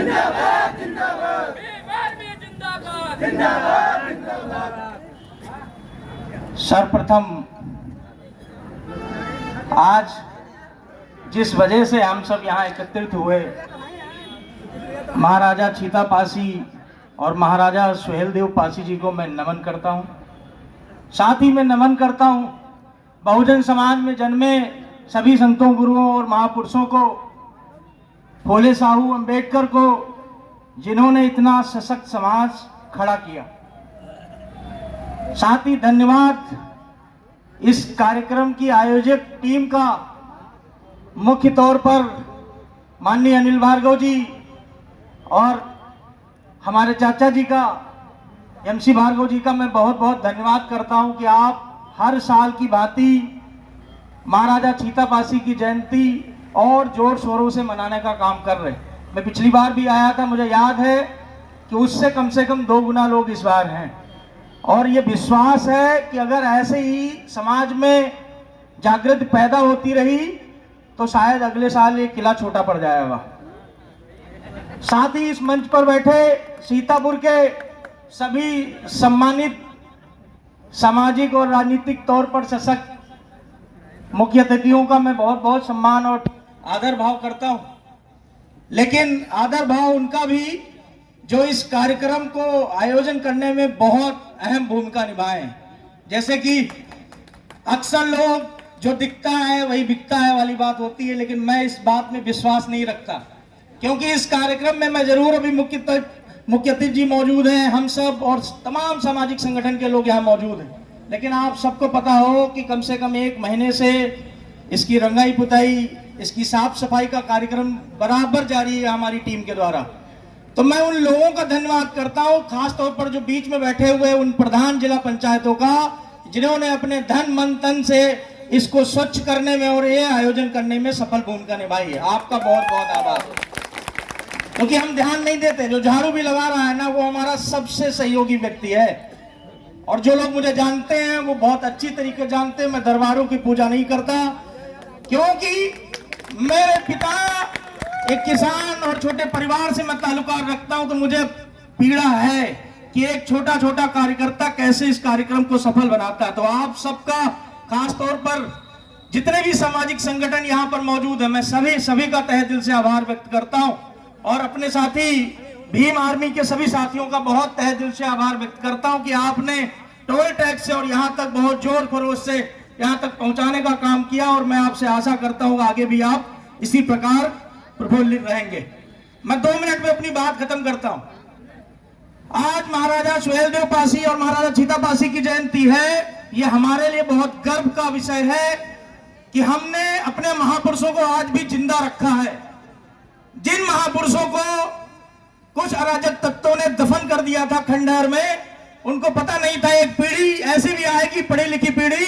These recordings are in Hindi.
जिंदाबाद जिंदाबाद जिंदाबाद जिंदाबाद। सर्वप्रथम आज जिस वजह से हम सब यहाँ एकत्रित हुए, महाराजा छीता पासी और महाराजा सुहेलदेव पासी जी को मैं नमन करता हूँ। साथ ही मैं नमन करता हूँ बहुजन समाज में जन्मे सभी संतों, गुरुओं और महापुरुषों को, फूले साहू अम्बेडकर को, जिन्होंने इतना सशक्त समाज खड़ा किया। साथ ही धन्यवाद इस कार्यक्रम की आयोजक टीम का, मुख्य तौर पर माननीय अनिल भार्गव जी और हमारे चाचा जी का, एमसी भार्गव जी का मैं बहुत बहुत धन्यवाद करता हूं कि आप हर साल की भांति महाराजा छीता पासी की जयंती और जोर शोरों से मनाने का काम कर रहे। मैं पिछली बार भी आया था, मुझे याद है कि उससे कम से कम 2 गुना लोग इस बार हैं। और ये विश्वास है कि अगर ऐसे ही समाज में जागृति पैदा होती रही तो शायद अगले साल ये किला छोटा पड़ जाएगा। साथ ही इस मंच पर बैठे सीतापुर के सभी सम्मानित सामाजिक और राजनीतिक तौर पर सशक्त मुख्य अतिथियों का मैं बहुत बहुत सम्मान और आदर भाव करता हूं। लेकिन आदर भाव उनका भी जो इस कार्यक्रम को आयोजन करने में बहुत अहम भूमिका निभाए। जैसे कि अक्सर लोग जो दिखता है वही बिकता है वाली बात होती है, लेकिन मैं इस बात में विश्वास नहीं रखता, क्योंकि इस कार्यक्रम में मैं जरूर अभी मुख्य अतिथि जी मौजूद हैं, हम सब और तमाम सामाजिक संगठन के लोग यहाँ मौजूद हैं, लेकिन आप सबको पता हो कि कम से कम 1 महीने से इसकी रंगाई पुताई, इसकी साफ सफाई का कार्यक्रम बराबर जारी है हमारी टीम के द्वारा। तो मैं उन लोगों का धन्यवाद करता हूं, खास तौर पर जो बीच में बैठे हुए उन प्रधान जिला पंचायतों का, जिन्होंने अपने धन मन तन से इसको स्वच्छ करने में और ये आयोजन करने में सफल भूमिका निभाई है। आपका बहुत बहुत आभार। क्योंकि हम ध्यान नहीं देते, जो झाड़ू भी लगा रहा है ना, वो हमारा सबसे सहयोगी व्यक्ति है। और जो लोग मुझे जानते हैं वो बहुत अच्छी तरीके जानते हैं, मैं दरबारों की पूजा नहीं करता, क्योंकि मेरे पिता एक किसान और छोटे परिवार से मैं ताल्लुकात रखता हूं। तो मुझे पीड़ा है कि एक छोटा छोटा कार्यकर्ता कैसे इस कार्यक्रम को सफल बनाता है। तो आप सबका, खास तौर पर जितने भी सामाजिक संगठन यहाँ पर मौजूद है, मैं सभी का तहे दिल से आभार व्यक्त करता हूं। और अपने साथी भीम आर्मी के सभी साथियों का बहुत तहे दिल से आभार व्यक्त करता हूं कि आपने टोल टैक्स से और यहाँ तक बहुत जोर खरोश से यहाँ तक पहुंचाने का काम किया। और मैं आपसे आशा करता हूं आगे भी आप इसी प्रकार प्रफुल्लित रहेंगे। मैं 2 मिनट में अपनी बात खत्म करता हूं। आज महाराजा सुहेलदेव पासी और महाराजा छीता पासी की जयंती है। ये हमारे लिए बहुत गर्व का विषय है कि हमने अपने महापुरुषों को आज भी जिंदा रखा है। जिन महापुरुषों को कुछ अराजक तत्वों ने दफन कर दिया था खंडहर में, उनको पता नहीं था एक पीढ़ी ऐसी भी आएगी, पढ़ी लिखी पीढ़ी,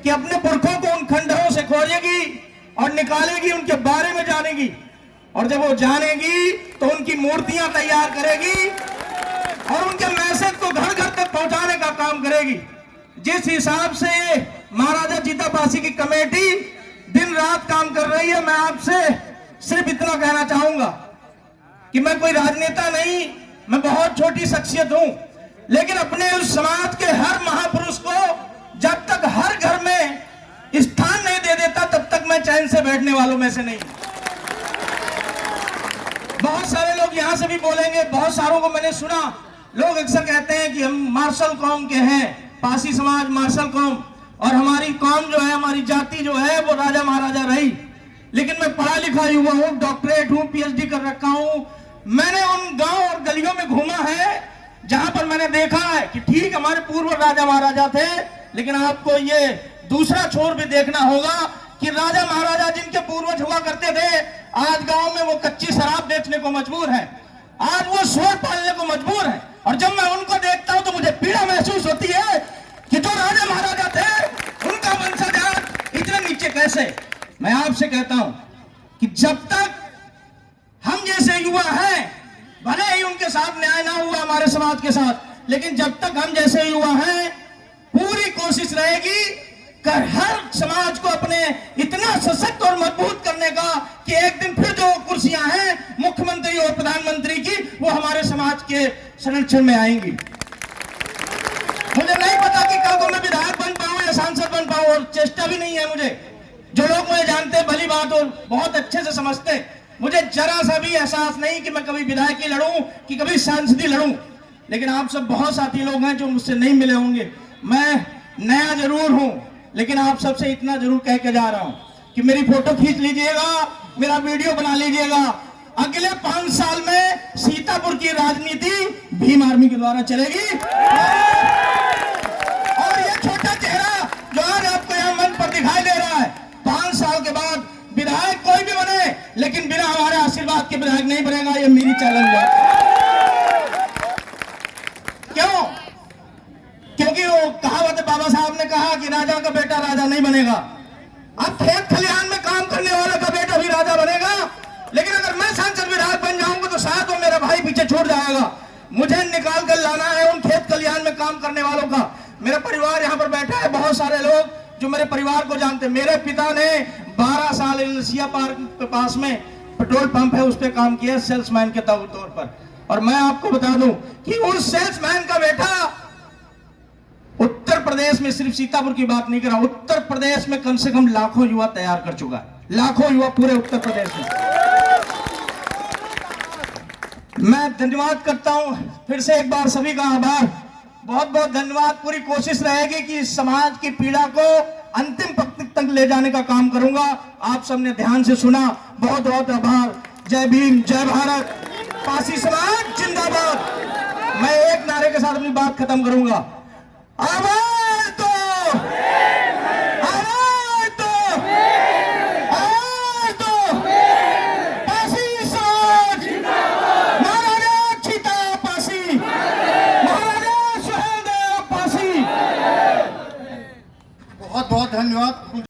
कि अपने पुरखों को उन खंडहरों से खोजेगी और निकालेगी, उनके बारे में जानेगी। और जब वो जानेगी तो उनकी मूर्तियां तैयार करेगी और उनके मैसेज को घर घर तक पहुंचाने का काम करेगी। जिस हिसाब से महाराजा छीता पासी की कमेटी दिन रात काम कर रही है, मैं आपसे सिर्फ इतना कहना चाहूंगा कि मैं कोई राजनेता नहीं, मैं बहुत छोटी शख्सियत हूं, लेकिन अपने उस समाज के हर महापुरुष को जब तक हर घर में स्थान नहीं दे देता तब तक मैं चैन से बैठने वालों में से नहीं। बहुत सारे लोग यहां से भी बोलेंगे, बहुत सारों को मैंने सुना, लोग अक्सर कहते हैं कि हम मार्शल कौम के हैं, पासी समाज मार्शल कौम, और हमारी कौम जो है, हमारी जाति जो है वो राजा महाराजा रही। लेकिन मैं पढ़ा लिखा युवा हूं, डॉक्टरेट हूं, पीएचडी कर रखा हूं। मैंने उन गांव और गलियों में घूमा है जहां पर मैंने देखा है कि ठीक हमारे पूर्व राजा महाराजा थे, लेकिन आपको ये दूसरा छोर भी देखना होगा कि राजा महाराजा जिनके पूर्वज हुआ करते थे, आज गांव में वो कच्ची शराब बेचने को मजबूर है, आज वो शोर पालने को मजबूर है। और जब मैं उनको देखता हूं तो मुझे पीड़ा महसूस होती है कि जो राजा महाराजा थे उनका वंशज इतने नीचे कैसे। मैं आपसे कहता हूं कि जब तक हम जैसे युवा हैं, भले ही उनके साथ न्याय ना हुआ हमारे समाज के साथ, लेकिन जब तक हम जैसे युवा हैं, पूरी कोशिश रहेगी हर समाज को अपने इतना सशक्त और मजबूत करने का कि एक दिन फिर जो कुर्सियां हैं मुख्यमंत्री और प्रधानमंत्री की, वो हमारे समाज के संरक्षण में आएंगी। मुझे नहीं पता कि कल को मैं विधायक बन पाऊं या सांसद बन पाऊं, और चेष्टा भी नहीं है मुझे। जो लोग मुझे जानते हैं भली बात और बहुत अच्छे से समझते, मुझे जरा सा भी एहसास नहीं कि मैं कभी विधायकी लड़ूं कि कभी सांसदी लड़ूं। लेकिन आप सब बहुत साथी लोग हैं जो मुझसे नहीं मिले होंगे। मैं नया जरूर हूं, लेकिन आप सबसे इतना जरूर कह के जा रहा हूं कि मेरी फोटो खींच लीजिएगा, मेरा वीडियो बना लीजिएगा। अगले 5 साल में सीतापुर की राजनीति भीम आर्मी के द्वारा चलेगी। और ये छोटा चेहरा जो आज आपको यहाँ मंच पर दिखाई दे रहा है, 5 साल के बाद विधायक कोई भी बने, लेकिन बिना हमारे आशीर्वाद के विधायक नहीं बनेगा। ये मेरी चैलेंज है। क्यों? क्योंकि वो कहावत बाबा साहब ने कहा कि राजा का बेटा राजा नहीं बनेगा। अब खेत खलिहान में काम करने वाले का बेटा भी राजा बनेगा, लेकिन अगर मैं सांसद विधायक बन जाऊंगा तो शायद वो मेरा भाई पीछे छूट जाएगा। मुझे निकाल कर लाना है उन खेत खलिहान में काम करने वालों का। मेरा परिवार यहाँ पर बैठा है, बहुत सारे लोग जो मेरे परिवार को जानते हैं। मेरे पिता ने 12 साल एलसिया पार्क के पास में पेट्रोल पंप है, उस पर काम किया सेल्समैन के तौर पर। और मैं आपको बता दूं कि उस सेल्समैन का बेटा उत्तर प्रदेश में, सिर्फ सीतापुर की बात नहीं कर रहा, उत्तर प्रदेश में कम से कम लाखों युवा तैयार कर चुका है। लाखों युवा पूरे उत्तर प्रदेश में। मैं धन्यवाद करता हूं फिर से एक बार, सभी का आभार, बहुत बहुत धन्यवाद। पूरी कोशिश रहेगी कि समाज की पीड़ा को अंतिम पंक्ति तक ले जाने का काम करूंगा। आप सबने ध्यान से सुना, बहुत बहुत आभार। जय भीम, जय भारत, पासी समाज जिंदाबाद। मैं एक नारे के साथ अपनी बात खत्म करूंगा। आवाज दो, आवाज दो, आवाज दो, पासी समाज, महाराजा चीता पासी, महाराजा सुहेलदेव पासी। बहुत बहुत धन्यवाद।